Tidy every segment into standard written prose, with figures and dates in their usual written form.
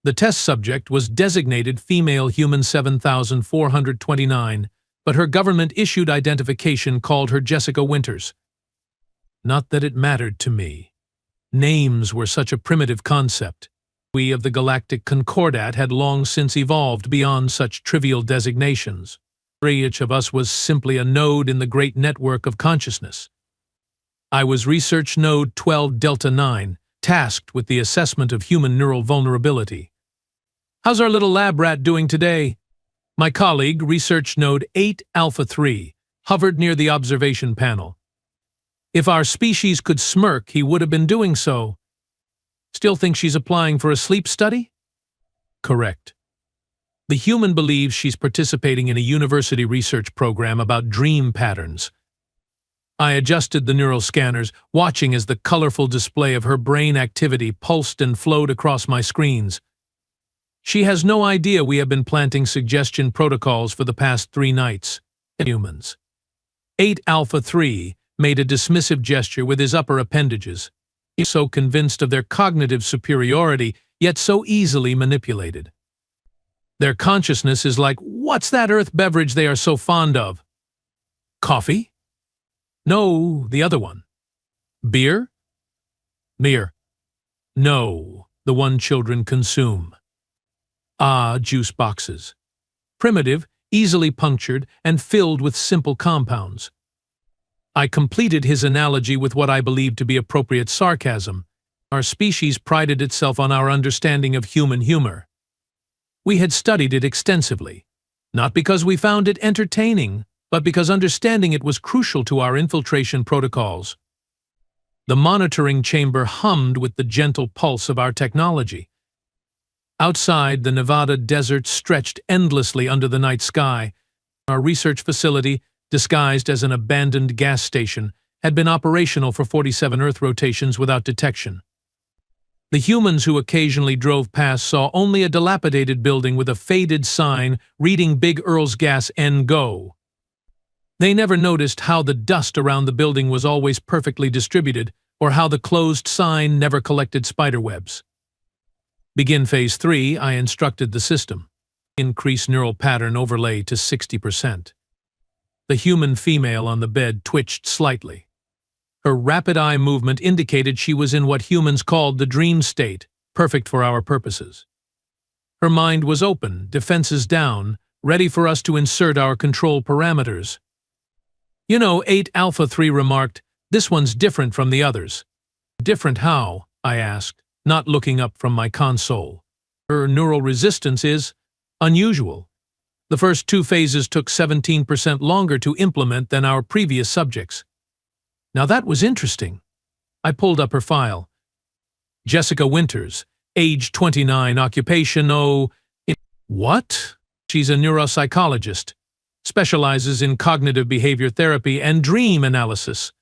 The test subject was designated female human 7429, but her government-issued identification called her Jessica Winters. Not that it mattered to me. Names were such a primitive concept. We of the Galactic Concordat had long since evolved beyond such trivial designations. Each of us was simply a node in the great network of consciousness. I was Research Node 12 Delta 9, tasked with the assessment of human neural vulnerability. "How's our little lab rat doing today?" My colleague, Research Node 8 Alpha 3, hovered near the observation panel. If our species could smirk, he would have been doing so. "Still think she's applying for a sleep study?" "Correct. The human believes she's participating in a university research program about dream patterns." I adjusted the neural scanners, watching as the colorful display of her brain activity pulsed and flowed across my screens. "She has no idea we have been planting suggestion protocols for the past 3 nights. Humans." 8 Alpha 3 made a dismissive gesture with his upper appendages. He was so convinced of their cognitive superiority, yet so easily manipulated. Their consciousness is like, "What's that earth beverage they are so fond of?" "Coffee?" "No, the other one." "Beer?" "Beer." "No, the one children consume." "Ah, juice boxes. Primitive, easily punctured, and filled with simple compounds." I completed his analogy with what I believed to be appropriate sarcasm. Our species prided itself on our understanding of human humor. We had studied it extensively, not because we found it entertaining, but because understanding it was crucial to our infiltration protocols. The monitoring chamber hummed with the gentle pulse of our technology. Outside, the Nevada desert stretched endlessly under the night sky. Our research facility, disguised as an abandoned gas station, had been operational for 47 Earth rotations without detection. The humans who occasionally drove past saw only a dilapidated building with a faded sign reading Big Earl's Gas N Go. They never noticed how the dust around the building was always perfectly distributed, or how the closed sign never collected spiderwebs. "Begin Phase 3, I instructed the system. Increase neural pattern overlay to 60%. The human female on the bed twitched slightly. Her rapid eye movement indicated she was in what humans called the dream state, perfect for our purposes. Her mind was open, defenses down, ready for us to insert our control parameters. "You know," 8 Alpha 3 remarked, "this one's different from the others." "Different how?" I asked, not looking up from my console. "Her neural resistance is unusual. The first 2 phases took 17% longer to implement than our previous subjects." Now that was interesting. I pulled up her file. "Jessica Winters, age 29, occupation What? She's a neuropsychologist. Specializes in cognitive behavior therapy and dream analysis."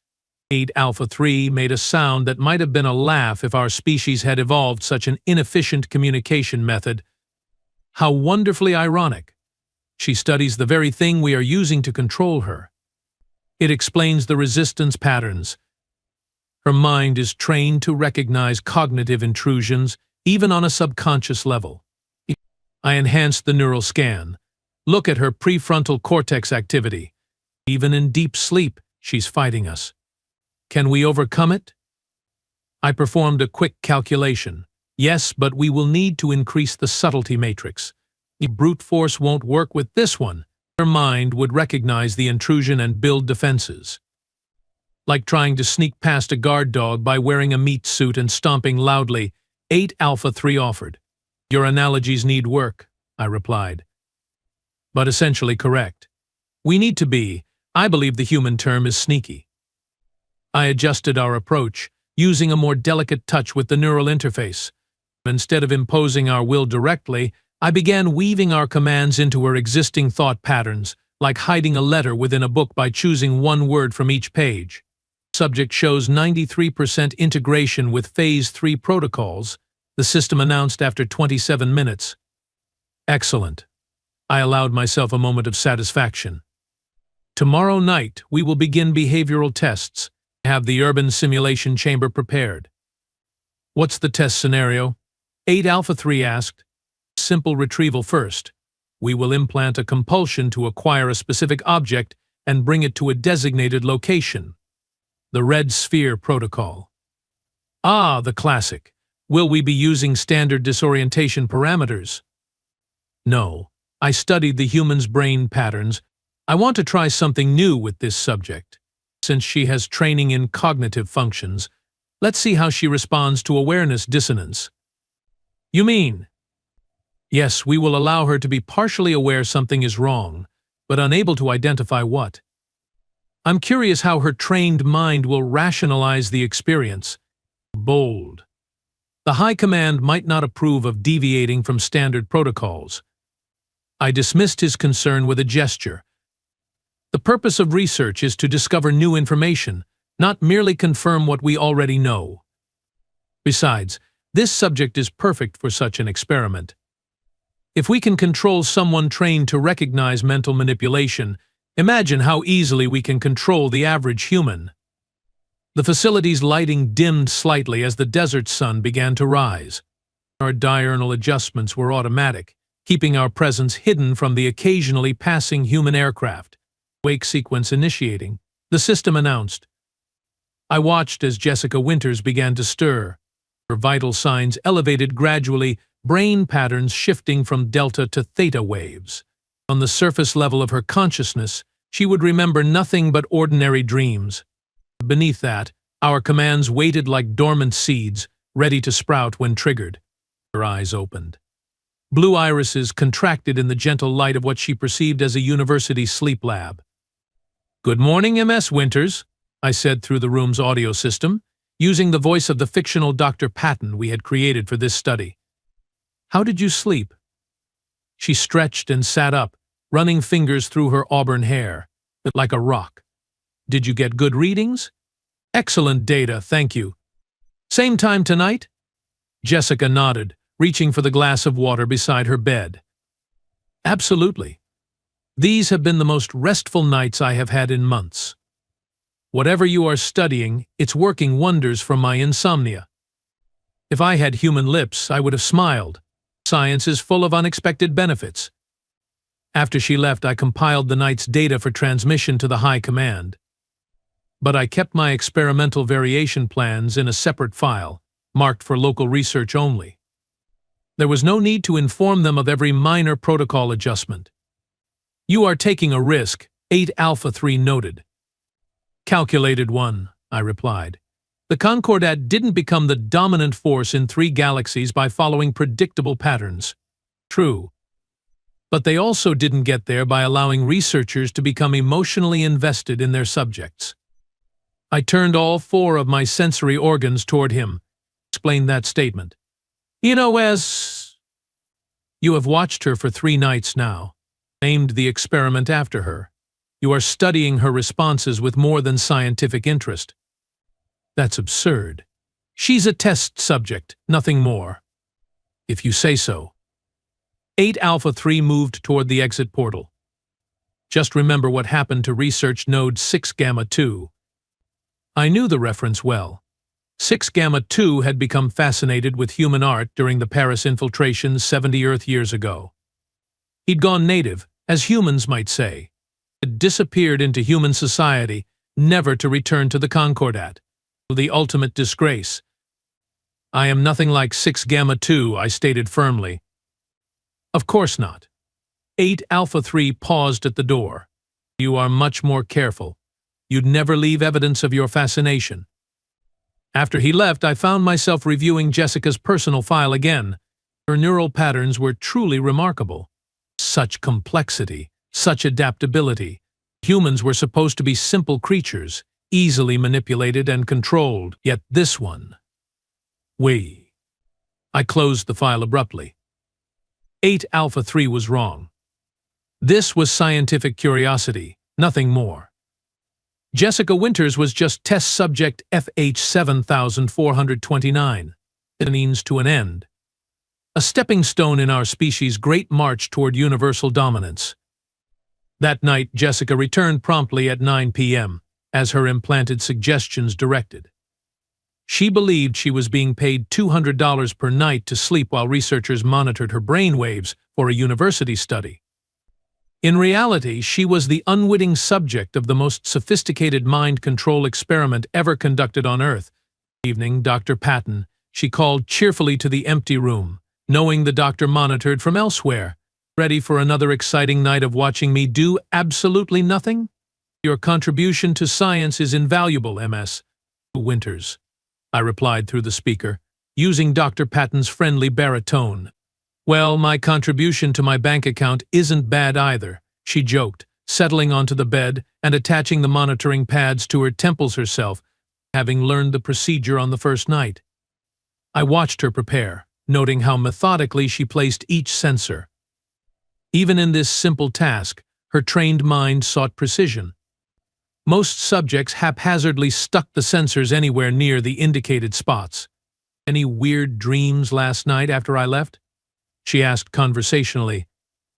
8 Alpha 3 made a sound that might have been a laugh if our species had evolved such an inefficient communication method. How wonderfully ironic. She studies the very thing we are using to control her. It explains the resistance patterns. Her mind is trained to recognize cognitive intrusions, even on a subconscious level. I enhanced the neural scan. Look at her prefrontal cortex activity. Even in deep sleep, she's fighting us. Can we overcome it? I performed a quick calculation. Yes, but we will need to increase the subtlety matrix. Brute force won't work with this one. Her mind would recognize the intrusion and build defenses. Like trying to sneak past a guard dog by wearing a meat suit and stomping loudly, 8 Alpha 3 offered. "Your analogies need work," I replied. "But essentially correct. We need to be, I believe the human term is sneaky." I adjusted our approach, using a more delicate touch with the neural interface. Instead of imposing our will directly, I began weaving our commands into her existing thought patterns, like hiding a letter within a book by choosing one word from each page. Subject shows 93% integration with Phase 3 protocols, the system announced after 27 minutes. Excellent. I allowed myself a moment of satisfaction. Tomorrow night, we will begin behavioral tests. Have the urban simulation chamber prepared. What's the test scenario? 8 Alpha 3 asked. Simple retrieval first. We will implant a compulsion to acquire a specific object and bring it to a designated location. The red sphere protocol. Ah, the classic. Will we be using standard disorientation parameters? No. I studied the human's brain patterns. I want to try something new with this subject. Since she has training in cognitive functions, let's see how she responds to awareness dissonance. You mean? Yes, we will allow her to be partially aware something is wrong, but unable to identify what. I'm curious how her trained mind will rationalize the experience. Bold. The High Command might not approve of deviating from standard protocols. I dismissed his concern with a gesture. The purpose of research is to discover new information, not merely confirm what we already know. Besides, this subject is perfect for such an experiment. If we can control someone trained to recognize mental manipulation, imagine how easily we can control the average human. The facility's lighting dimmed slightly as the desert sun began to rise. Our diurnal adjustments were automatic, keeping our presence hidden from the occasionally passing human aircraft. Wake sequence initiating, the system announced. I watched as Jessica Winters began to stir. Her vital signs elevated gradually, brain patterns shifting from delta to theta waves. On the surface level of her consciousness, she would remember nothing but ordinary dreams. Beneath that, our commands waited like dormant seeds, ready to sprout when triggered. Her eyes opened. Blue irises contracted in the gentle light of what she perceived as a university sleep lab. "Good morning, MS Winters," I said through the room's audio system, using the voice of the fictional Dr. Patton we had created for this study. "How did you sleep?" She stretched and sat up, running fingers through her auburn hair, like a rock. "Did you get good readings?" "Excellent data, thank you." "Same time tonight?" Jessica nodded, reaching for the glass of water beside her bed. "Absolutely. These have been the most restful nights I have had in months. Whatever you are studying, it's working wonders for my insomnia." If I had human lips, I would have smiled. Science is full of unexpected benefits. After she left, I compiled the night's data for transmission to the High Command. But I kept my experimental variation plans in a separate file, marked for local research only. There was no need to inform them of every minor protocol adjustment. "You are taking a risk," 8 Alpha 3 noted. "Calculated one," I replied. "The Concordat didn't become the dominant force in 3 galaxies by following predictable patterns." True. But they also didn't get there by allowing researchers to become emotionally invested in their subjects. I turned all 4 of my sensory organs toward him. Explained that statement. "You know, Wes, you have watched her for 3 nights now. Named the experiment after her. You are studying her responses with more than scientific interest." "That's absurd. She's a test subject, nothing more." "If you say so." 8 Alpha 3 moved toward the exit portal. "Just remember what happened to research node 6 Gamma 2. I knew the reference well. 6 Gamma 2 had become fascinated with human art during the Paris infiltration 70 Earth years ago. He'd gone native, as humans might say. Had disappeared into human society, never to return to the Concordat. The ultimate disgrace. "I am nothing like 6 Gamma 2, I stated firmly. "Of course not." 8 Alpha 3 paused at the door. "You are much more careful. You'd never leave evidence of your fascination." After he left, I found myself reviewing Jessica's personal file again. Her neural patterns were truly remarkable. Such complexity, such adaptability. Humans were supposed to be simple creatures, easily manipulated and controlled, yet this one. I closed the file abruptly. 8 Alpha 3 was wrong. This was scientific curiosity, nothing more. Jessica Winters was just test subject FH 7429, a means to an end. A stepping stone in our species' great march toward universal dominance. That night, Jessica returned promptly at 9 p.m., as her implanted suggestions directed. She believed she was being paid $200 per night to sleep while researchers monitored her brainwaves for a university study. In reality, she was the unwitting subject of the most sophisticated mind control experiment ever conducted on Earth. Evening, Dr. Patton, she called cheerfully to the empty room, knowing the doctor monitored from elsewhere. Ready for another exciting night of watching me do absolutely nothing? Your contribution to science is invaluable, Ms. Winters, I replied through the speaker, using Dr. Patton's friendly baritone. Well, my contribution to my bank account isn't bad either, she joked, settling onto the bed and attaching the monitoring pads to her temples herself, having learned the procedure on the first night. I watched her prepare, noting how methodically she placed each sensor. Even in this simple task, her trained mind sought precision. Most subjects haphazardly stuck the sensors anywhere near the indicated spots. Any weird dreams last night after I left? She asked conversationally.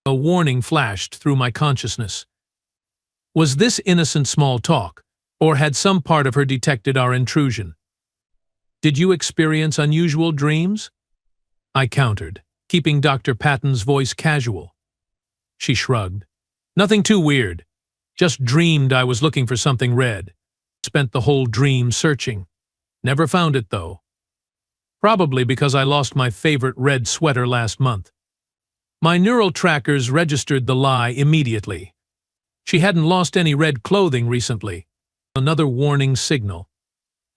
A warning flashed through my consciousness. Was this innocent small talk, or had some part of her detected our intrusion? Did you experience unusual dreams? I countered, keeping Dr. Patton's voice casual. She shrugged. Nothing too weird. Just dreamed I was looking for something red. Spent the whole dream searching. Never found it, though. Probably because I lost my favorite red sweater last month. My neural trackers registered the lie immediately. She hadn't lost any red clothing recently. Another warning signal.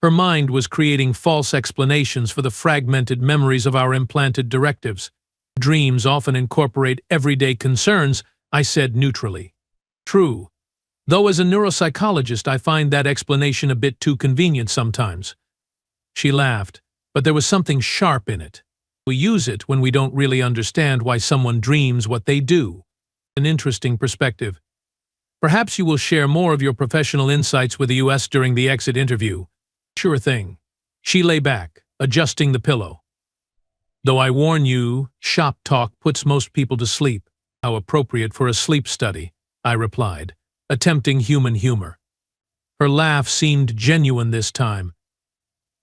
Her mind was creating false explanations for the fragmented memories of our implanted directives. Dreams often incorporate everyday concerns, I said neutrally. True. Though as a neuropsychologist I find that explanation a bit too convenient sometimes. She laughed, but there was something sharp in it. We use it when we don't really understand why someone dreams what they do. An interesting perspective. Perhaps you will share more of your professional insights with the US during the exit interview. Sure thing. She lay back, adjusting the pillow. Though I warn you, shop talk puts most people to sleep. How appropriate for a sleep study, I replied, attempting human humor. Her laugh seemed genuine this time.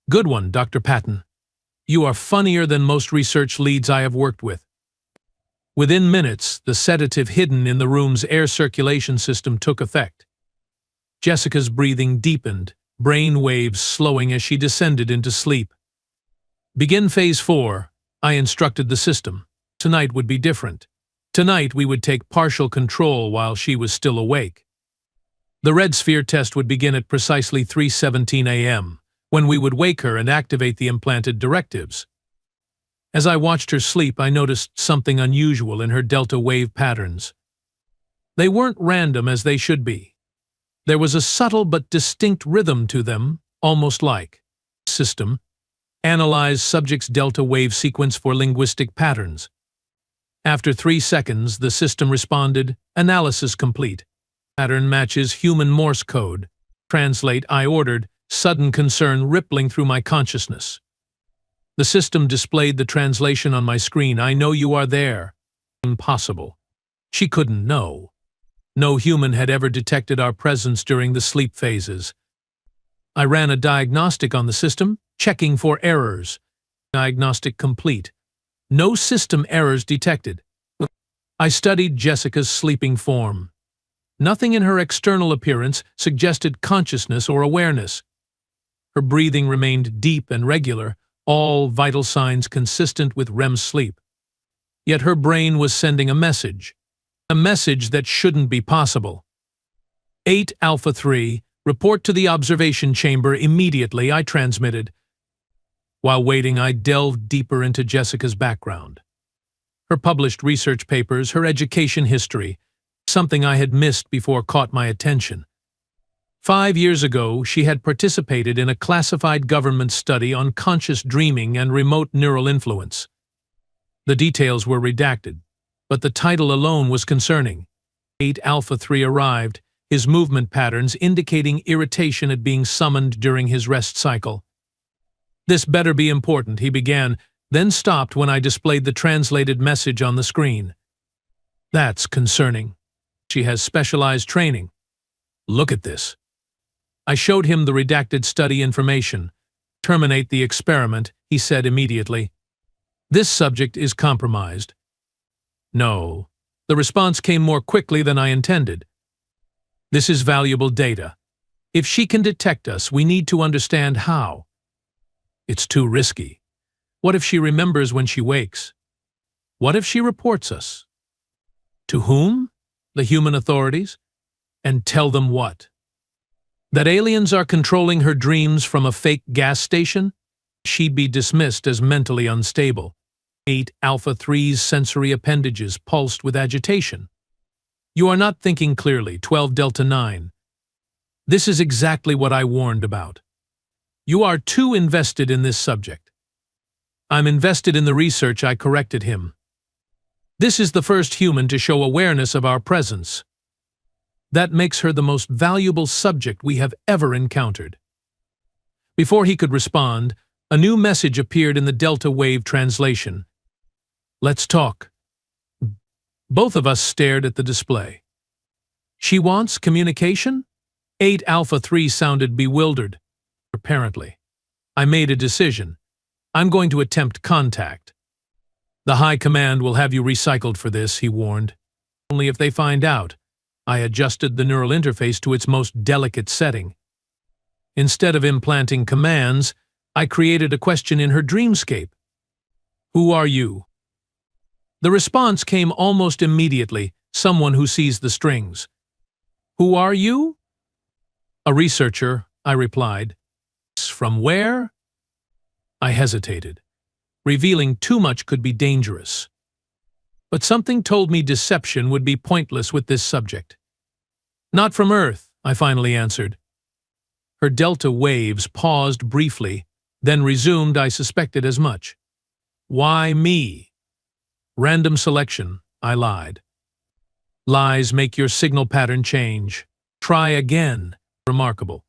Good one, Dr. Patton. You are funnier than most research leads I have worked with. Within minutes, the sedative hidden in the room's air circulation system took effect. Jessica's breathing deepened, brain waves slowing as she descended into sleep. Begin phase 4, I instructed the system. Tonight would be different. Tonight we would take partial control while she was still awake. The red sphere test would begin at precisely 3:17 a.m., when we would wake her and activate the implanted directives. As I watched her sleep, I noticed something unusual in her delta wave patterns. They weren't random as they should be. There was a subtle but distinct rhythm to them, almost like system. Analyze subject's delta wave sequence for linguistic patterns. After 3 seconds, the system responded, analysis complete. Pattern matches human Morse code. Translate, I ordered, sudden concern rippling through my consciousness. The system displayed the translation on my screen. I know you are there. Impossible. She couldn't know. No human had ever detected our presence during the sleep phases. I ran a diagnostic on the system, checking for errors. Diagnostic complete. No system errors detected. I studied Jessica's sleeping form. Nothing in her external appearance suggested consciousness or awareness. Her breathing remained deep and regular, all vital signs consistent with REM sleep. Yet her brain was sending a message that shouldn't be possible. 8 Alpha 3, report to the observation chamber immediately, I transmitted. While waiting, I delved deeper into Jessica's background. Her published research papers, her education history, something I had missed before caught my attention. 5 years ago, she had participated in a classified government study on conscious dreaming and remote neural influence. The details were redacted, but the title alone was concerning. 8 Alpha 3 arrived, his movement patterns indicating irritation at being summoned during his rest cycle. This better be important, he began, then stopped when I displayed the translated message on the screen. That's concerning. She has specialized training. Look at this. I showed him the redacted study information. Terminate the experiment, he said immediately. This subject is compromised. No. The response came more quickly than I intended. This is valuable data. If she can detect us, we need to understand how. It's too risky. What if she remembers when she wakes? What if she reports us? To whom? The human authorities? And tell them what? That aliens are controlling her dreams from a fake gas station? She'd be dismissed as mentally unstable. 8 Alpha-3's sensory appendages pulsed with agitation. You are not thinking clearly, 12 Delta-9. This is exactly what I warned about. You are too invested in this subject. I'm invested in the research, I corrected him. This is the first human to show awareness of our presence. That makes her the most valuable subject we have ever encountered. Before he could respond, a new message appeared in the Delta wave translation. Let's talk. Both of us stared at the display. She wants communication? 8 Alpha-3 sounded bewildered. Apparently. I made a decision. I'm going to attempt contact. The High Command will have you recycled for this, he warned. Only if they find out. I adjusted the neural interface to its most delicate setting. Instead of implanting commands, I created a question in her dreamscape. Who are you? The response came almost immediately, someone who sees the strings. Who are you? A researcher, I replied. From where? I hesitated. Revealing too much could be dangerous. But something told me deception would be pointless with this subject. Not from Earth, I finally answered. Her delta waves paused briefly, then resumed. I suspected as much. Why me? Random selection, I lied. Lies make your signal pattern change. Try again. Remarkable.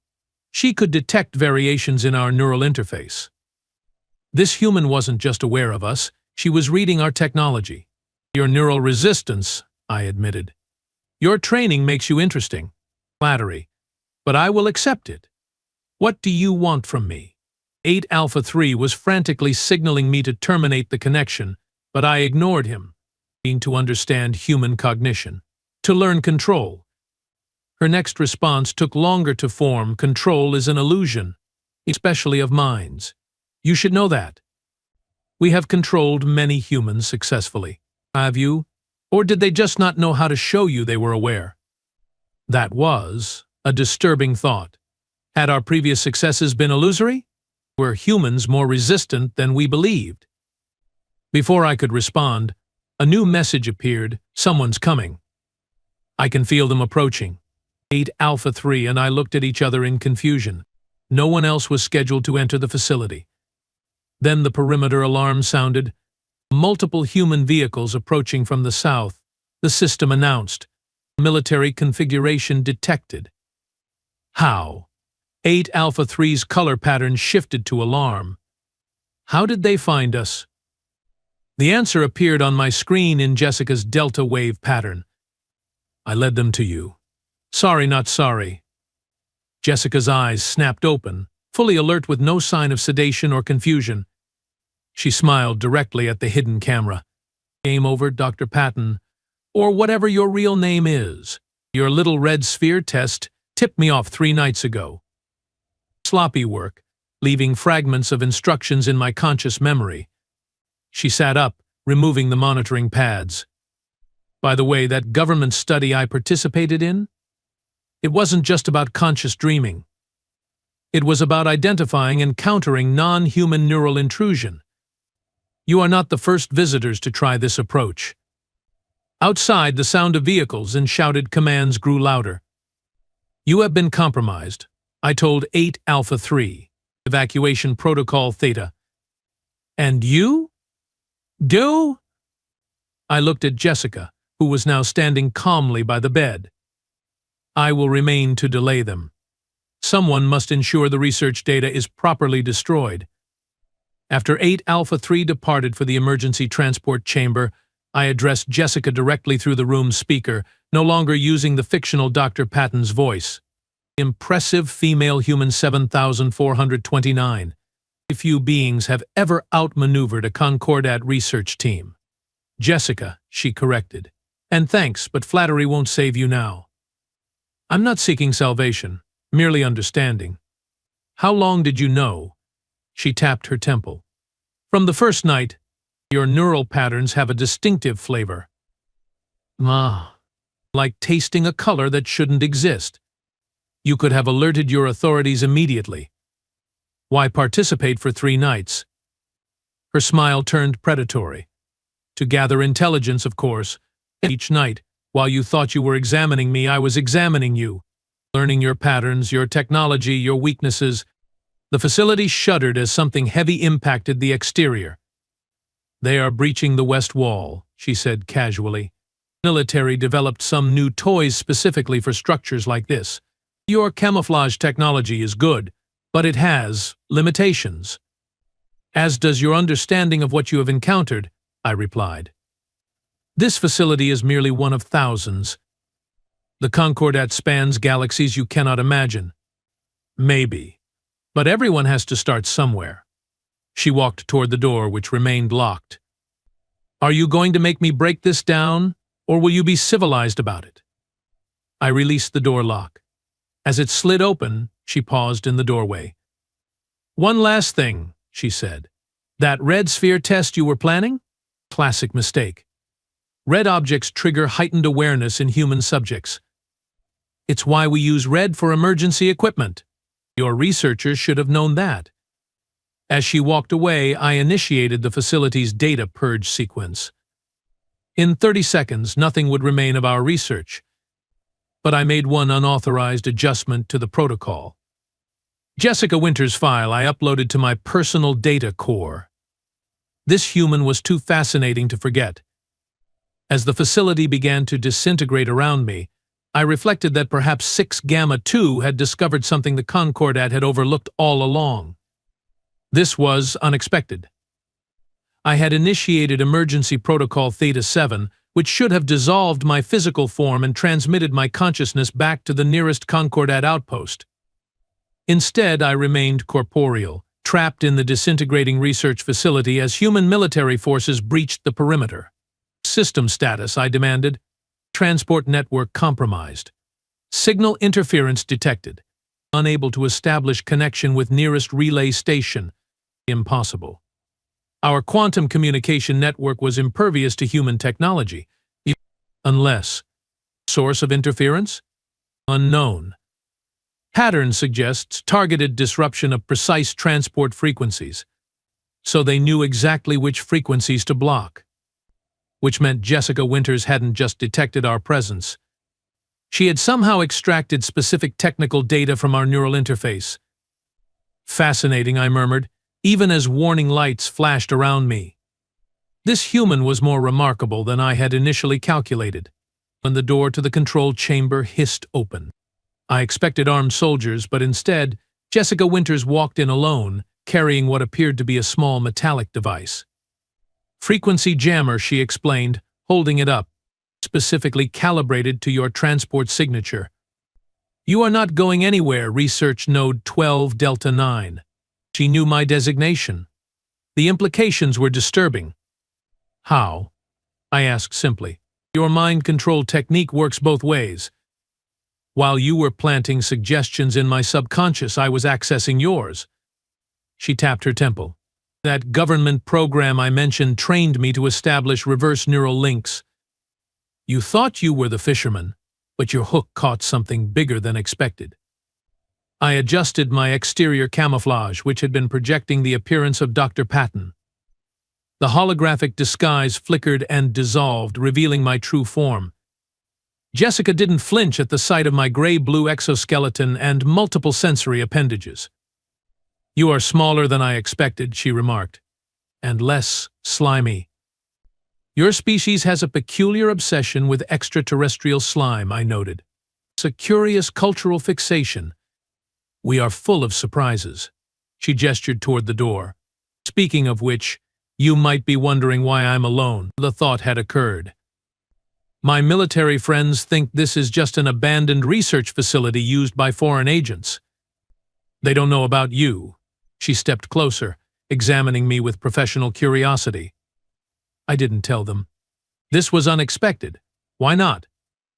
She could detect variations in our neural interface. This human wasn't just aware of us, she was reading our technology. Your neural resistance, I admitted. Your training makes you interesting. Flattery. But I will accept it. What do you want from me? 8 Alpha-3 was frantically signaling me to terminate the connection, but I ignored him, needing to understand human cognition, to learn control. Her next response took longer to form. Control is an illusion, especially of minds. You should know that. We have controlled many humans successfully. Have you? Or did they just not know how to show you they were aware? That was a disturbing thought. Had our previous successes been illusory? Were humans more resistant than we believed? Before I could respond, a new message appeared. Someone's coming. I can feel them approaching. 8 Alpha-3 and I looked at each other in confusion. No one else was scheduled to enter the facility. Then the perimeter alarm sounded. Multiple human vehicles approaching from the south. The system announced. Military configuration detected. How? 8 Alpha-3's color pattern shifted to alarm. How did they find us? The answer appeared on my screen in Jessica's delta wave pattern. I led them to you. Sorry, not sorry. Jessica's eyes snapped open, fully alert with no sign of sedation or confusion. She smiled directly at the hidden camera. Game over, Dr. Patton, or whatever your real name is. Your little red sphere test tipped me off 3 nights ago. Sloppy work, leaving fragments of instructions in my conscious memory. She sat up, removing the monitoring pads. By the way, that government study I participated in? It wasn't just about conscious dreaming. It was about identifying and countering non-human neural intrusion. You are not the first visitors to try this approach. Outside, the sound of vehicles and shouted commands grew louder. You have been compromised, I told 8 Alpha-3, evacuation protocol Theta. And you? Do? I looked at Jessica, who was now standing calmly by the bed. I will remain to delay them. Someone must ensure the research data is properly destroyed. After 8 Alpha-3 departed for the emergency transport chamber, I addressed Jessica directly through the room's speaker, no longer using the fictional Dr. Patton's voice. Impressive female human 7429. Few beings have ever outmaneuvered a Concordat research team. Jessica, she corrected. And thanks, but flattery won't save you now. I'm not seeking salvation, merely understanding. How long did you know? She tapped her temple. From the first night, your neural patterns have a distinctive flavor. Like tasting a color that shouldn't exist. You could have alerted your authorities immediately. Why participate for 3 nights? Her smile turned predatory. To gather intelligence, of course. Each night, while you thought you were examining me, I was examining you. Learning your patterns, your technology, your weaknesses. The facility shuddered as something heavy impacted the exterior. They are breaching the west wall, she said casually. Military developed some new toys specifically for structures like this. Your camouflage technology is good, but it has limitations. As does your understanding of what you have encountered, I replied. This facility is merely one of thousands. The Concordat spans galaxies you cannot imagine. Maybe. But everyone has to start somewhere. She walked toward the door, which remained locked. Are you going to make me break this down, or will you be civilized about it? I released the door lock. As it slid open, she paused in the doorway. One last thing, she said. That red sphere test you were planning? Classic mistake. Red objects trigger heightened awareness in human subjects. It's why we use red for emergency equipment. Your researchers should have known that. As she walked away, I initiated the facility's data purge sequence. In 30 seconds, nothing would remain of our research. But I made one unauthorized adjustment to the protocol. Jessica Winter's file I uploaded to my personal data core. This human was too fascinating to forget. As the facility began to disintegrate around me, I reflected that perhaps 6 Gamma 2 had discovered something the Concordat had overlooked all along. This was unexpected. I had initiated emergency protocol Theta 7, which should have dissolved my physical form and transmitted my consciousness back to the nearest Concordat outpost. Instead, I remained corporeal, trapped in the disintegrating research facility as human military forces breached the perimeter. System status, I demanded. Transport network compromised. Signal interference detected. Unable to establish connection with nearest relay station. Impossible. Our quantum communication network was impervious to human technology. Unless. Source of interference? Unknown. Pattern suggests targeted disruption of precise transport frequencies. So they knew exactly which frequencies to block. Which meant Jessica Winters hadn't just detected our presence. She had somehow extracted specific technical data from our neural interface. Fascinating, I murmured, even as warning lights flashed around me. This human was more remarkable than I had initially calculated. When the door to the control chamber hissed open. I expected armed soldiers, but instead, Jessica Winters walked in alone, carrying what appeared to be a small metallic device. Frequency jammer, she explained, holding it up, specifically calibrated to your transport signature. You are not going anywhere, research node 12 Delta 9. She knew my designation. The implications were disturbing. How? I asked simply. Your mind control technique works both ways. While you were planting suggestions in my subconscious, I was accessing yours. She tapped her temple. That government program I mentioned trained me to establish reverse neural links. You thought you were the fisherman, but your hook caught something bigger than expected. I adjusted my exterior camouflage, which had been projecting the appearance of Dr. Patton. The holographic disguise flickered and dissolved, revealing my true form. Jessica didn't flinch at the sight of my gray-blue exoskeleton and multiple sensory appendages. You are smaller than I expected, she remarked, and less slimy. Your species has a peculiar obsession with extraterrestrial slime, I noted. It's a curious cultural fixation. We are full of surprises. She gestured toward the door. Speaking of which, you might be wondering why I'm alone. The thought had occurred. My military friends think this is just an abandoned research facility used by foreign agents. They don't know about you. She stepped closer, examining me with professional curiosity. I didn't tell them. This was unexpected. Why not?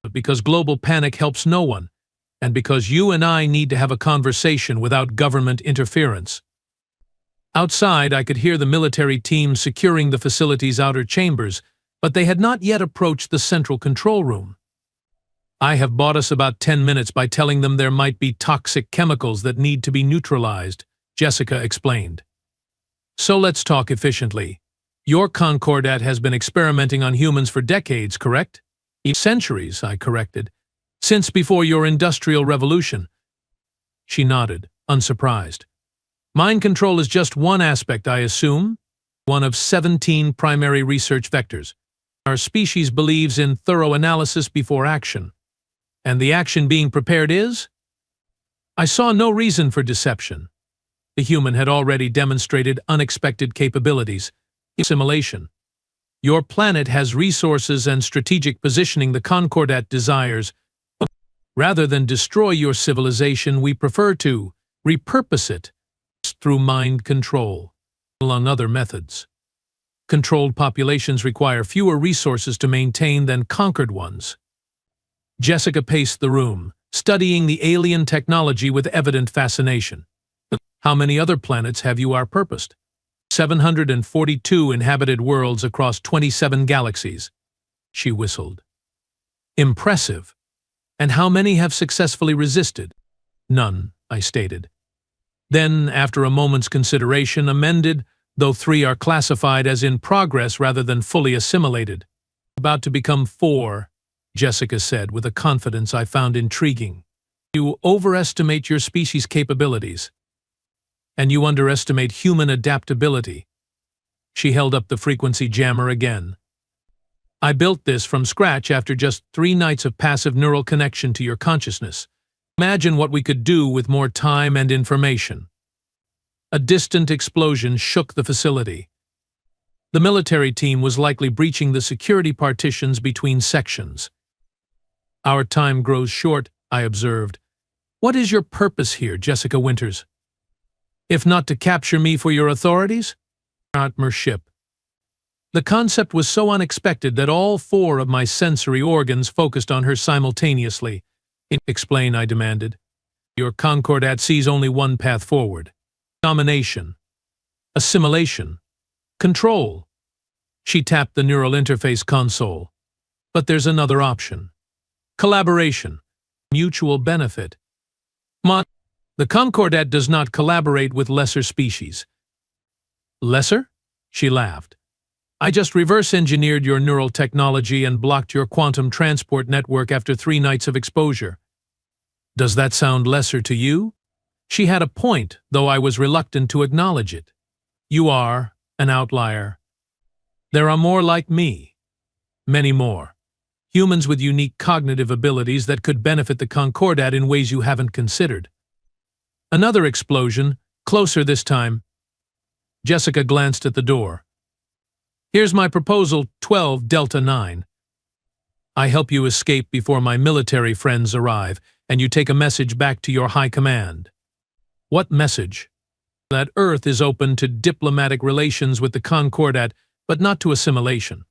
But because global panic helps no one, and because you and I need to have a conversation without government interference. Outside, I could hear the military team securing the facility's outer chambers, but they had not yet approached the central control room. I have bought us about 10 minutes by telling them there might be toxic chemicals that need to be neutralized, Jessica explained. So let's talk efficiently. Your Concordat has been experimenting on humans for decades, correct? Centuries, I corrected. Since before your Industrial Revolution. She nodded, unsurprised. Mind control is just one aspect, I assume? One of 17 primary research vectors. Our species believes in thorough analysis before action. And the action being prepared is? I saw no reason for deception. The human had already demonstrated unexpected capabilities. Assimilation. Your planet has resources and strategic positioning the Concordat desires. Rather than destroy your civilization, we prefer to repurpose it through mind control, among other methods. Controlled populations require fewer resources to maintain than conquered ones. Jessica paced the room, studying the alien technology with evident fascination. How many other planets have you purposed? 742 inhabited worlds across 27 galaxies. She whistled. Impressive. And how many have successfully resisted? None, I stated. Then, after a moment's consideration, amended, though 3 are classified as in progress rather than fully assimilated. About to become 4, Jessica said with a confidence I found intriguing. You overestimate your species' capabilities. And you underestimate human adaptability. She held up the frequency jammer again. I built this from scratch after just 3 nights of passive neural connection to your consciousness. Imagine what we could do with more time and information. A distant explosion shook the facility. The military team was likely breaching the security partitions between sections. Our time grows short, I observed. What is your purpose here, Jessica Winters? If not to capture me for your authorities? Ship. The concept was so unexpected that all 4 of my sensory organs focused on her simultaneously. Explain, I demanded. Your Concordat sees only one path forward. Domination. Assimilation. Control. She tapped the neural interface console. But there's another option. Collaboration. Mutual benefit. The Concordat does not collaborate with lesser species. Lesser? She laughed. I just reverse-engineered your neural technology and blocked your quantum transport network after 3 nights of exposure. Does that sound lesser to you? She had a point, though I was reluctant to acknowledge it. You are an outlier. There are more like me. Many more. Humans with unique cognitive abilities that could benefit the Concordat in ways you haven't considered. Another explosion, closer this time. Jessica glanced at the door. Here's my proposal, 12 Delta 9. I help you escape before my military friends arrive, and you take a message back to your high command. What message? That Earth is open to diplomatic relations with the Concordat, but not to assimilation.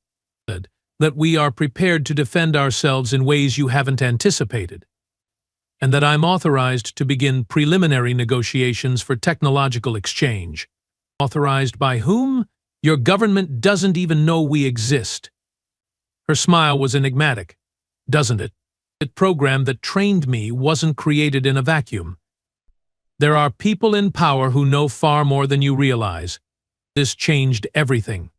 That we are prepared to defend ourselves in ways you haven't anticipated. And that I'm authorized to begin preliminary negotiations for technological exchange. Authorized by whom? Your government doesn't even know we exist. Her smile was enigmatic, doesn't it? The program that trained me wasn't created in a vacuum. There are people in power who know far more than you realize. This changed everything.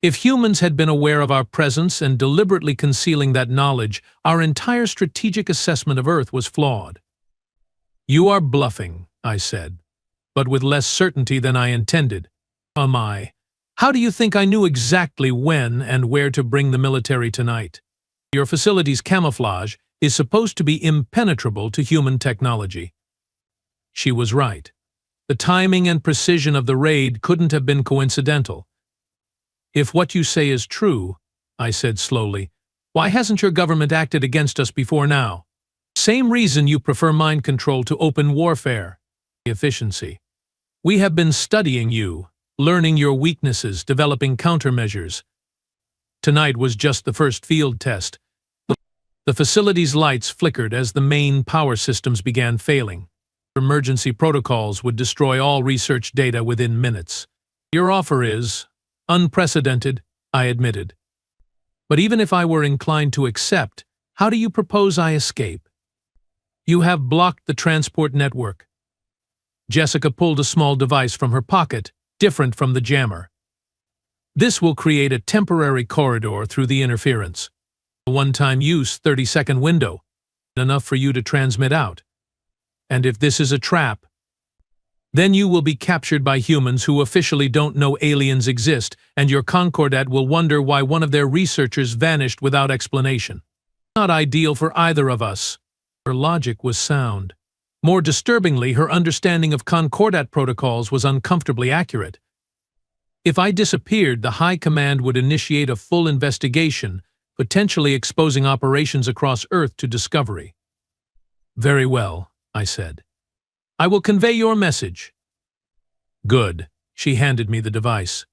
If humans had been aware of our presence and deliberately concealing that knowledge, our entire strategic assessment of Earth was flawed. You are bluffing, I said, but with less certainty than I intended. Am I? How do you think I knew exactly when and where to bring the military tonight? Your facility's camouflage is supposed to be impenetrable to human technology. She was right. The timing and precision of the raid couldn't have been coincidental. If what you say is true, I said slowly, why hasn't your government acted against us before now? Same reason you prefer mind control to open warfare. Efficiency. We have been studying you, learning your weaknesses, developing countermeasures. Tonight was just the first field test. The facility's lights flickered as the main power systems began failing. Emergency protocols would destroy all research data within minutes. Your offer is unprecedented, I admitted. But even if I were inclined to accept, how do you propose I escape? You have blocked the transport network. Jessica pulled a small device from her pocket, different from the jammer. This will create a temporary corridor through the interference. A one-time use 30-second window, enough for you to transmit out. And if this is a trap, then you will be captured by humans who officially don't know aliens exist, and your Concordat will wonder why one of their researchers vanished without explanation. Not ideal for either of us. Her logic was sound. More disturbingly, her understanding of Concordat protocols was uncomfortably accurate. If I disappeared, the High Command would initiate a full investigation, potentially exposing operations across Earth to discovery. Very well, I said. I will convey your message. Good. She handed me the device.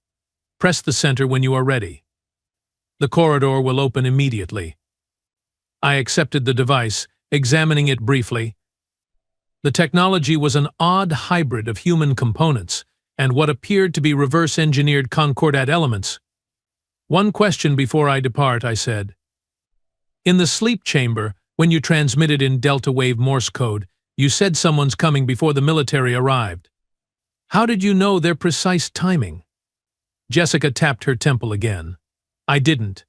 Press the center when you are ready. The corridor will open immediately. I accepted the device, examining it briefly. The technology was an odd hybrid of human components and what appeared to be reverse-engineered Concordat elements. One question before I depart, I said. In the sleep chamber, when you transmitted in delta wave Morse code, you said someone's coming before the military arrived. How did you know their precise timing? Jessica tapped her temple again. I didn't.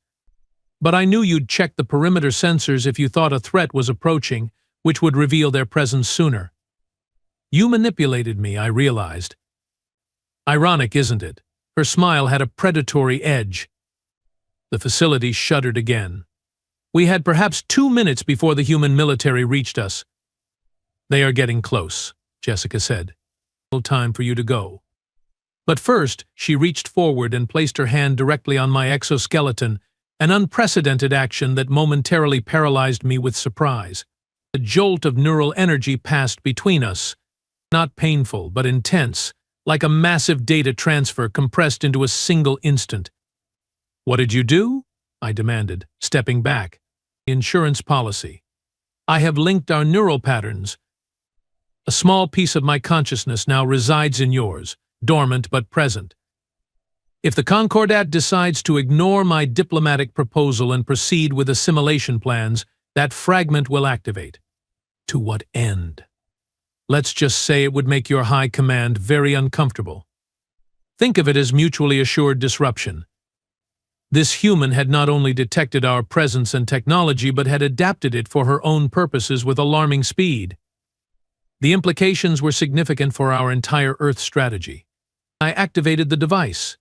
But I knew you'd check the perimeter sensors if you thought a threat was approaching, which would reveal their presence sooner. You manipulated me, I realized. Ironic, isn't it? Her smile had a predatory edge. The facility shuddered again. We had perhaps 2 minutes before the human military reached us. They are getting close, Jessica said. No time for you to go. But first, she reached forward and placed her hand directly on my exoskeleton, an unprecedented action that momentarily paralyzed me with surprise. A jolt of neural energy passed between us, not painful but intense, like a massive data transfer compressed into a single instant. What did you do? I demanded, stepping back. Insurance policy. I have linked our neural patterns. A small piece of my consciousness now resides in yours, dormant but present. If the Concordat decides to ignore my diplomatic proposal and proceed with assimilation plans, that fragment will activate. To what end? Let's just say it would make your High Command very uncomfortable. Think of it as mutually assured disruption. This human had not only detected our presence and technology, but had adapted it for her own purposes with alarming speed. The implications were significant for our entire Earth strategy. I activated the device.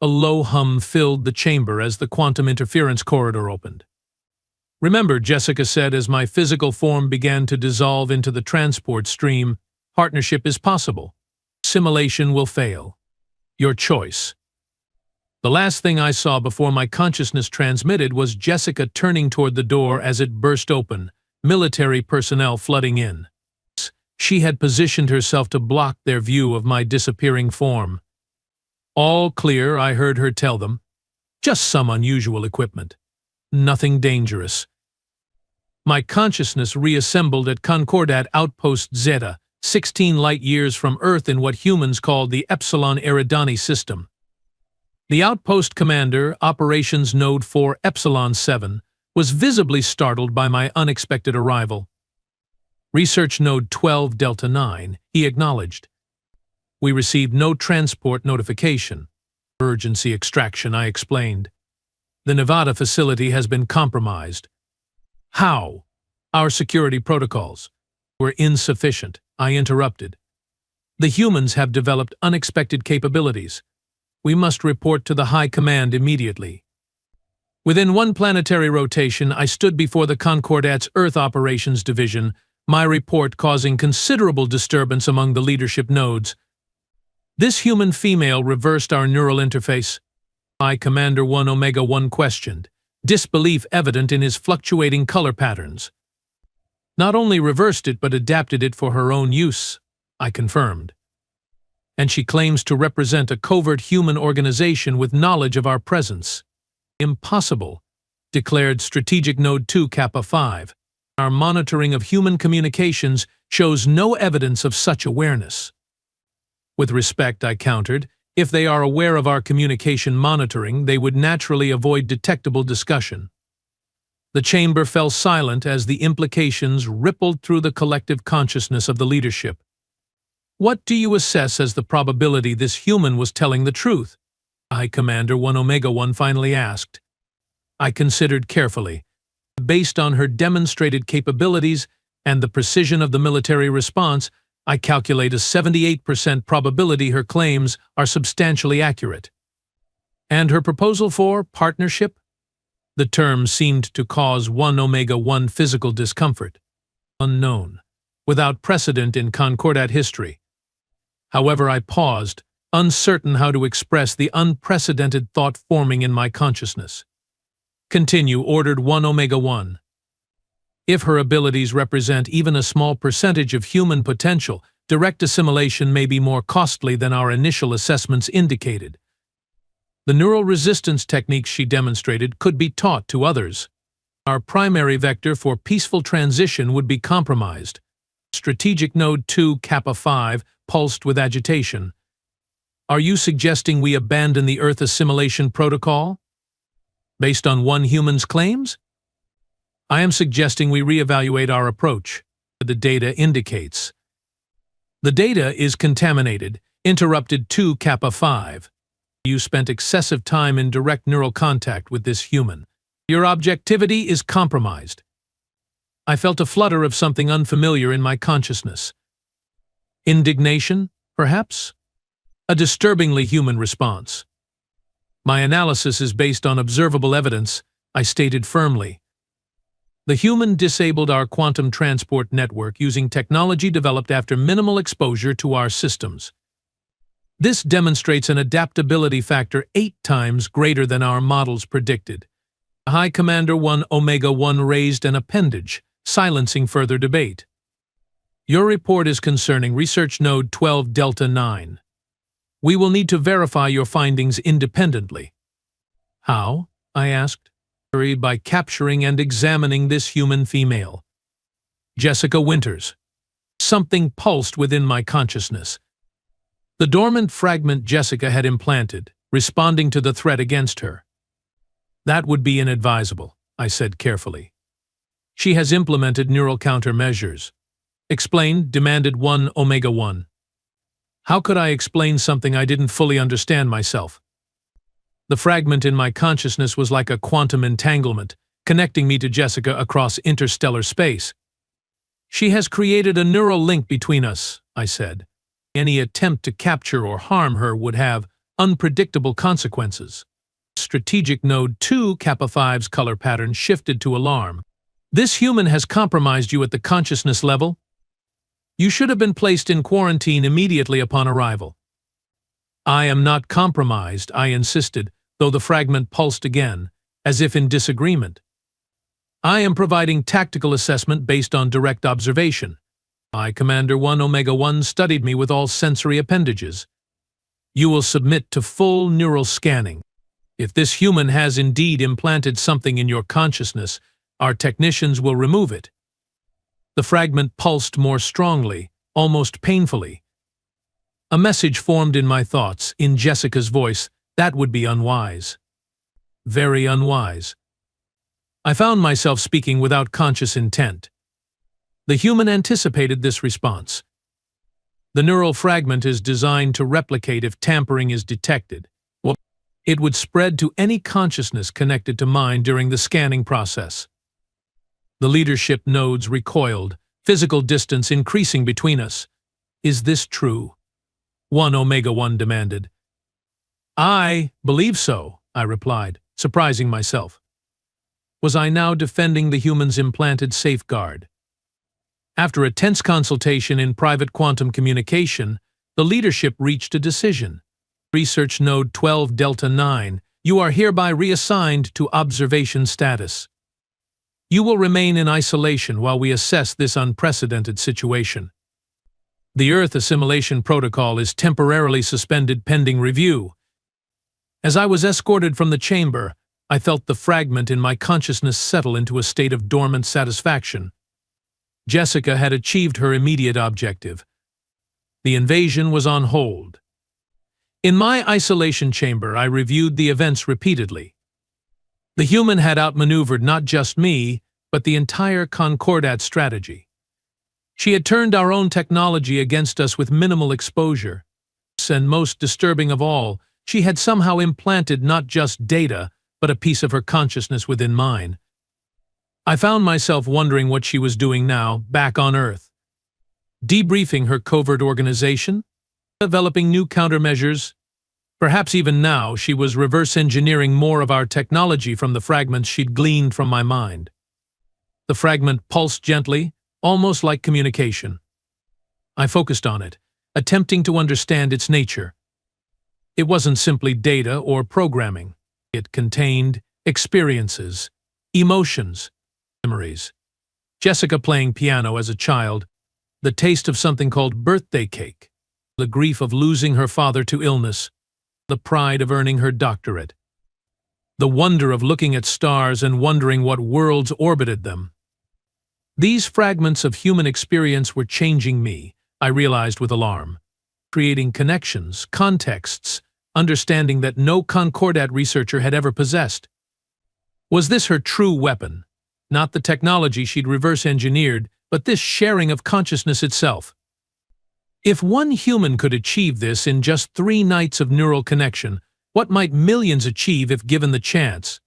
A low hum filled the chamber as the quantum interference corridor opened. Remember, Jessica said as my physical form began to dissolve into the transport stream, partnership is possible. Assimilation will fail. Your choice. The last thing I saw before my consciousness transmitted was Jessica turning toward the door as it burst open, military personnel flooding in. She had positioned herself to block their view of my disappearing form. All clear, I heard her tell them. Just some unusual equipment. Nothing dangerous. My consciousness reassembled at Concordat Outpost Zeta, 16 light-years from Earth in what humans called the Epsilon Eridani system. The outpost commander, Operations Node 4 Epsilon 7, was visibly startled by my unexpected arrival. Research Node 12 Delta 9, he acknowledged. We received no transport notification. Emergency extraction, I explained. The Nevada facility has been compromised. How? Our security protocols were insufficient, I interrupted. The humans have developed unexpected capabilities. We must report to the High Command immediately. Within one planetary rotation, I stood before the Concordat's Earth Operations Division, my report causing considerable disturbance among the leadership nodes. This human female reversed our neural interface. I, Commander 1 Omega 1 questioned, disbelief evident in his fluctuating color patterns. Not only reversed it but adapted it for her own use, I confirmed. and she claims to represent a covert human organization with knowledge of our presence. Impossible, declared Strategic Node 2 Kappa 5. Our monitoring of human communications shows no evidence of such awareness. With respect, I countered, if they are aware of our communication monitoring, they would naturally avoid detectable discussion. The chamber fell silent as the implications rippled through the collective consciousness of the leadership. What do you assess as the probability this human was telling the truth? High Commander 1 Omega 1 finally asked. I considered carefully. Based on her demonstrated capabilities and the precision of the military response, I calculate a 78% probability her claims are substantially accurate. And her proposal for partnership? The term seemed to cause 1 Omega 1 physical discomfort. Unknown, without precedent in Concordat history. However, I paused, uncertain how to express the unprecedented thought forming in my consciousness. Continue, ordered 1 Omega 1. If her abilities represent even a small percentage of human potential, direct assimilation may be more costly than our initial assessments indicated. The neural resistance techniques she demonstrated could be taught to others. Our primary vector for peaceful transition would be compromised. Strategic Node 2 Kappa 5 pulsed with agitation. Are you suggesting we abandon the Earth assimilation protocol? Based on one human's claims? I am suggesting we reevaluate our approach. The data indicates. The data is contaminated, interrupted 2 Kappa 5. You spent excessive time in direct neural contact with this human. Your objectivity is compromised. I felt a flutter of something unfamiliar in my consciousness. Indignation, perhaps? A disturbingly human response. My analysis is based on observable evidence, I stated firmly. The human disabled our quantum transport network using technology developed after minimal exposure to our systems. This demonstrates an adaptability factor 8 times greater than our models predicted. High Commander 1 Omega 1 raised an appendage, silencing further debate. Your report is concerning Research Node 12 Delta 9. We will need to verify your findings independently. How? I asked. By capturing and examining this human female. Jessica Winters. Something pulsed within my consciousness. The dormant fragment Jessica had implanted, responding to the threat against her. That would be inadvisable, I said carefully. She has implemented neural countermeasures. Explain, demanded 1 Omega 1. How could I explain something I didn't fully understand myself? The fragment in my consciousness was like a quantum entanglement, connecting me to Jessica across interstellar space. She has created a neural link between us, I said. Any attempt to capture or harm her would have unpredictable consequences. Strategic Node 2 Kappa 5's color pattern shifted to alarm. This human has compromised you at the consciousness level? You should have been placed in quarantine immediately upon arrival. I am not compromised, I insisted, though the fragment pulsed again, as if in disagreement. I am providing tactical assessment based on direct observation. High Commander 1 Omega 1 studied me with all sensory appendages. You will submit to full neural scanning. If this human has indeed implanted something in your consciousness, our technicians will remove it. The fragment pulsed more strongly, almost painfully. A message formed in my thoughts, in Jessica's voice, that would be unwise. Very unwise. I found myself speaking without conscious intent. The human anticipated this response. The neural fragment is designed to replicate if tampering is detected. Well, it would spread to any consciousness connected to mine during the scanning process. The leadership nodes recoiled, physical distance increasing between us. Is this true? 1 Omega 1 demanded. I believe so, I replied, surprising myself. Was I now defending the human's implanted safeguard? After a tense consultation in private quantum communication, the leadership reached a decision. Research Node 12 Delta 9, you are hereby reassigned to observation status. You will remain in isolation while we assess this unprecedented situation. The Earth assimilation protocol is temporarily suspended pending review. As I was escorted from the chamber, I felt the fragment in my consciousness settle into a state of dormant satisfaction. Jessica had achieved her immediate objective. The invasion was on hold. In my isolation chamber, I reviewed the events repeatedly. The human had outmaneuvered not just me, but the entire Concordat strategy. She had turned our own technology against us with minimal exposure. And most disturbing of all, she had somehow implanted not just data, but a piece of her consciousness within mine. I found myself wondering what she was doing now, back on Earth. Debriefing her covert organization? Developing new countermeasures? Perhaps even now she was reverse engineering more of our technology from the fragments she'd gleaned from my mind. The fragment pulsed gently, almost like communication. I focused on it, attempting to understand its nature. It wasn't simply data or programming. It contained experiences, emotions, memories. Jessica playing piano as a child, the taste of something called birthday cake, the grief of losing her father to illness, the pride of earning her doctorate, the wonder of looking at stars and wondering what worlds orbited them. These fragments of human experience were changing me, I realized with alarm, creating connections, contexts, understanding that no Concordat researcher had ever possessed. Was this her true weapon? Not the technology she'd reverse-engineered, but this sharing of consciousness itself. If one human could achieve this in just 3 nights of neural connection, what might millions achieve if given the chance?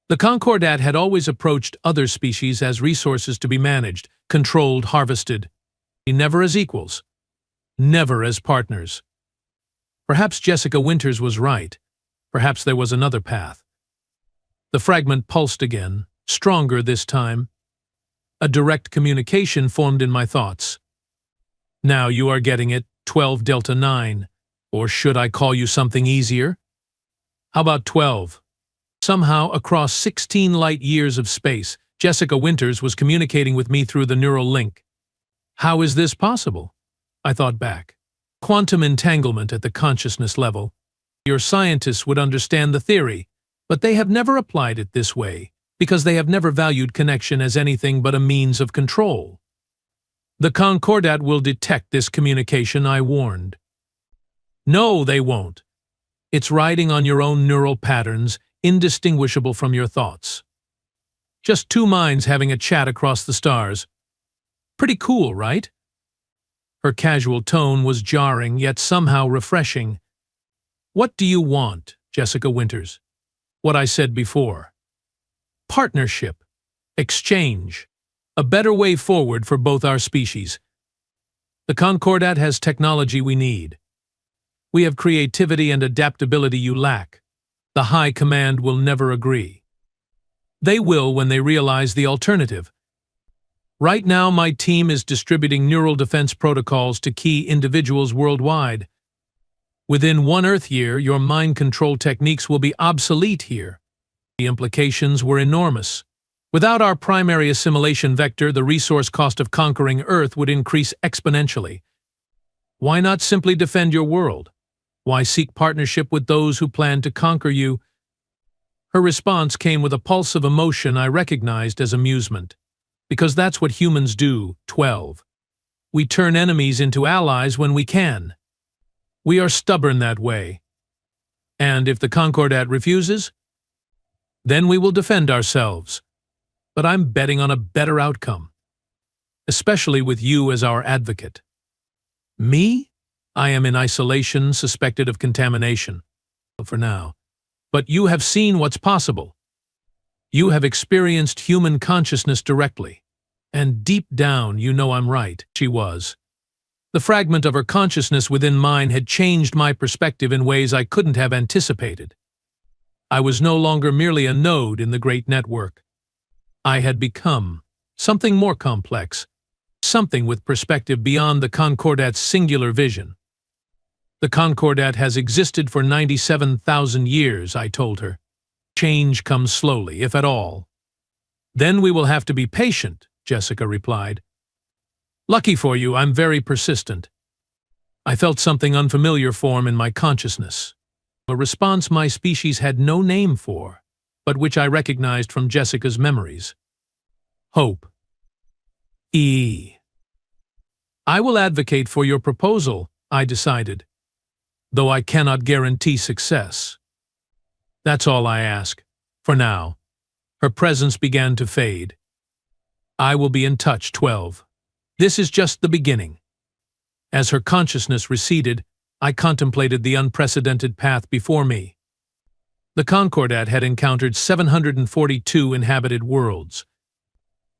The Concordat had always approached other species as resources to be managed, controlled, harvested. Never as equals. Never as partners. Perhaps Jessica Winters was right. Perhaps there was another path. The fragment pulsed again, stronger this time. A direct communication formed in my thoughts. Now you are getting it, 12 Delta 9. Or should I call you something easier? How about 12? Somehow, across 16 light years of space, Jessica Winters was communicating with me through the neural link. How is this possible? I thought back. Quantum entanglement at the consciousness level. Your scientists would understand the theory, but they have never applied it this way, because they have never valued connection as anything but a means of control. The Concordat will detect this communication, I warned. No, they won't. It's riding on your own neural patterns, indistinguishable from your thoughts. Just 2 minds having a chat across the stars. Pretty cool, right? Her casual tone was jarring, yet somehow refreshing. What do you want, Jessica Winters? What I said before. Partnership. Exchange. A better way forward for both our species. The Concordat has technology we need. We have creativity and adaptability you lack. The High Command will never agree. They will when they realize the alternative. Right now, my team is distributing neural defense protocols to key individuals worldwide. Within 1 Earth year, your mind control techniques will be obsolete here. The implications were enormous. Without our primary assimilation vector, the resource cost of conquering Earth would increase exponentially. Why not simply defend your world? Why seek partnership with those who plan to conquer you? Her response came with a pulse of emotion I recognized as amusement. Because that's what humans do, 12. We turn enemies into allies when we can. We are stubborn that way. And if the Concordat refuses, then we will defend ourselves. But I'm betting on a better outcome. Especially with you as our advocate. Me? I am in isolation, suspected of contamination. For now. But you have seen what's possible. You have experienced human consciousness directly. And deep down, you know I'm right. She was. The fragment of her consciousness within mine had changed my perspective in ways I couldn't have anticipated. I was no longer merely a node in the great network. I had become something more complex, something with perspective beyond the Concordat's singular vision. The Concordat has existed for 97,000 years, I told her. Change comes slowly, if at all. Then we will have to be patient, Jessica replied. Lucky for you, I'm very persistent. I felt something unfamiliar form in my consciousness, a response my species had no name for, but which I recognized from Jessica's memories. Hope. E. I will advocate for your proposal, I decided, though I cannot guarantee success. That's all I ask, for now. Her presence began to fade. I will be in touch, 12. This is just the beginning. As her consciousness receded, I contemplated the unprecedented path before me. The Concordat had encountered 742 inhabited worlds.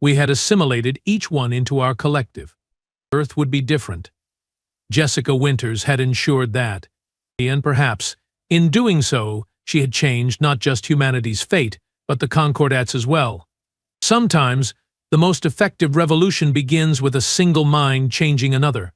We had assimilated each one into our collective. Earth would be different. Jessica Winters had ensured that, and perhaps, in doing so, she had changed not just humanity's fate, but the Concordat's as well. Sometimes, the most effective revolution begins with a single mind changing another.